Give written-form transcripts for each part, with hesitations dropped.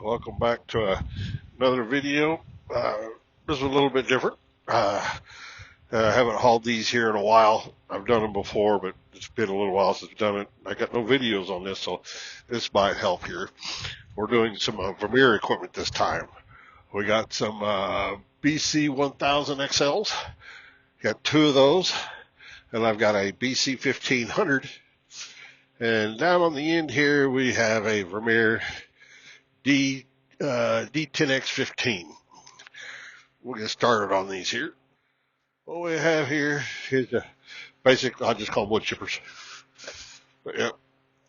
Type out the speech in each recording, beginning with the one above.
Welcome back to another video. This is a little bit different. I haven't hauled these here in a while. I've done them before, but it's been a little while since I've done it. I got no videos on this, so this might help here. We're doing some Vermeer equipment this time. We got some bc1000xls. Got two of those, and I've got a bc1500. And down on the end here, we have a Vermeer d10x15. We'll get started on these here. What we have here is a basic, I'll just call them wood chippers. But yeah,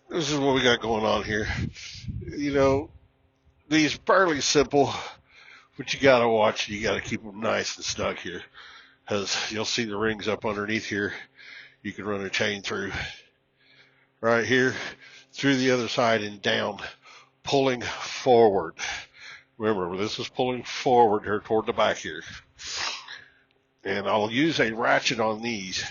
this is what we got going on here. You know, these are fairly simple, but you gotta watch, you gotta keep them nice and snug here. Because you'll see the rings up underneath here. You can run a chain through. Right here, through the other side and down, pulling forward. Remember, this is pulling forward here toward the back here. And I'll use a ratchet on these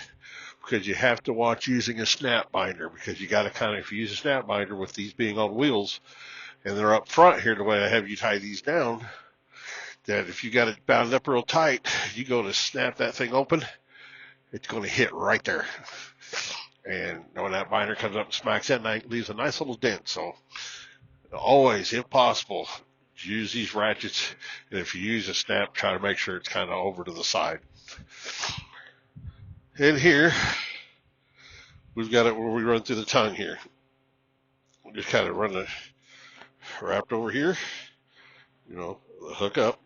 because you have to watch using a snap binder, because you got to kind of, if you use a snap binder with these being on wheels and they're up front here, the way I have you tie these down, that if you got it bound up real tight, you go to snap that thing open, it's going to hit right there. And when that binder comes up and smacks it, and leaves a nice little dent. So always, if possible, use these ratchets. And if you use a snap, try to make sure it's kind of over to the side. And here, we've got it where we run through the tongue here. We just kind of run the wrapped over here, you know, the hook up,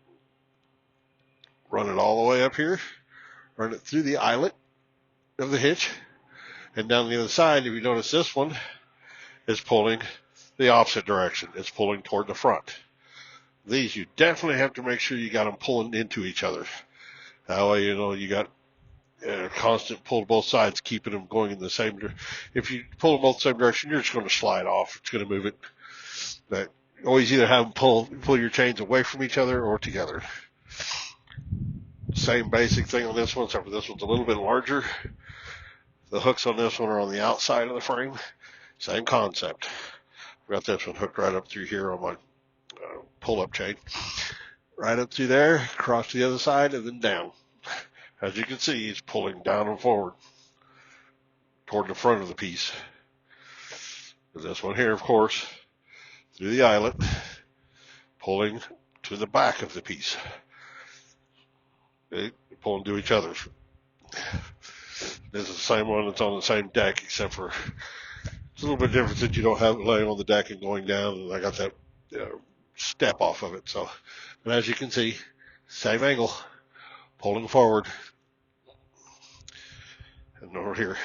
run it all the way up here, run it through the eyelet of the hitch. And down the other side, if you notice, this one is pulling the opposite direction. It's pulling toward the front. These, you definitely have to make sure you got them pulling into each other. That way, you know, you got a constant pull to both sides, keeping them going in the same direction. If you pull them both the same direction, you're just going to slide off. It's going to move it. But always either have them pull your chains away from each other or together. Same basic thing on this one, except for this one's a little bit larger. The hooks on this one are on the outside of the frame. Same concept. I've got this one hooked right up through here on my pull-up chain. Right up through there, across to the other side, and then down. As you can see, it's pulling down and forward toward the front of the piece. And this one here, of course, through the eyelet, pulling to the back of the piece. Okay, pulling to each other. This is the same one that's on the same deck, except for it's a little bit different that you don't have it laying on the deck and going down, and I got that step off of it. So, and as you can see, same angle, pulling forward. And over here,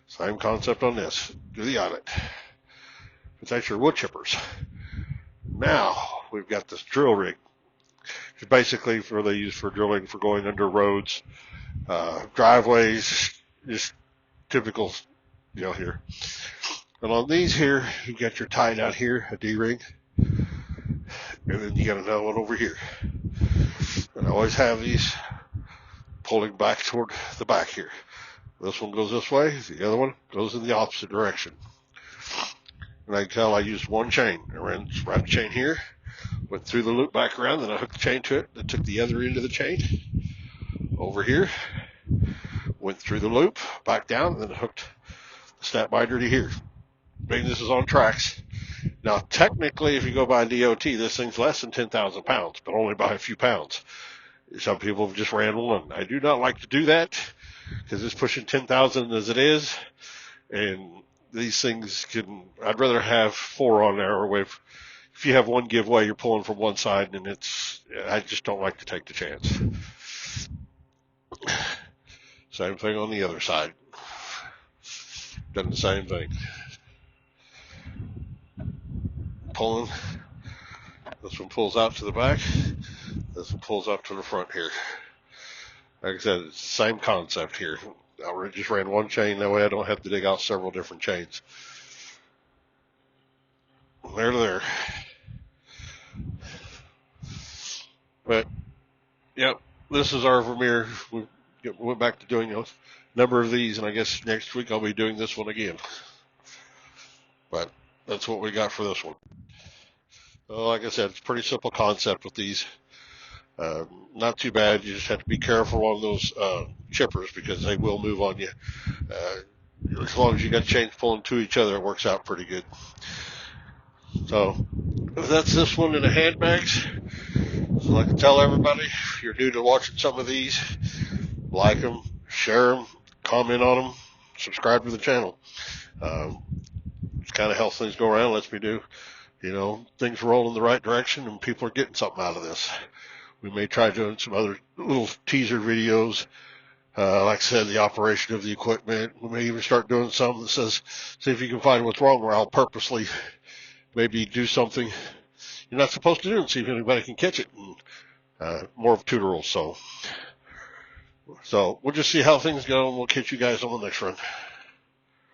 same concept on this, do the eyelet. It's actually wood chippers. Now, we've got this drill rig. It's basically for they use for drilling, for going under roads, driveways, just typical, you know, here. And on these here, you got your tie down here, a D-ring, and then you got another one over here. And I always have these pulling back toward the back here. This one goes this way, the other one goes in the opposite direction. And I can tell I used one chain. I ran the chain here, went through the loop back around, then I hooked the chain to it, then took the other end of the chain over here, went through the loop, back down, and then hooked the snap binder to here. Being this is on tracks. Now, technically, if you go by DOT, this thing's less than 10,000 pounds, but only by a few pounds. Some people have just ran one. I do not like to do that because it's pushing 10,000 as it is, and these things can, I'd rather have 4 on there, or if you have one give way, you're pulling from one side, and I just don't like to take the chance. Same thing on the other side. Done the same thing. Pulling. This one pulls out to the back. This one pulls up to the front here. Like I said, it's the same concept here. I just ran one chain. That way I don't have to dig out several different chains. There to there. But, yep, this is our Vermeer. We went back to doing a number of these, and I guess next week I'll be doing this one again. But that's what we got for this one. So like I said, it's a pretty simple concept with these. Not too bad. You just have to be careful on those chippers because they will move on you. As long as you got chains pulling to each other, it works out pretty good. So that's this one in the handbags. So I can tell everybody, if you're new to watching some of these, like them, share them, comment on them, subscribe to the channel. It kind of helps things go around, lets me do, things roll in the right direction and people are getting something out of this. We may try doing some other little teaser videos. Like I said, the operation of the equipment. We may even start doing some that says, see if you can find what's wrong, where I'll purposely maybe do something you're not supposed to do and see if anybody can catch it. And, more of tutorials. So we'll just see how things go and we'll catch you guys on the next run.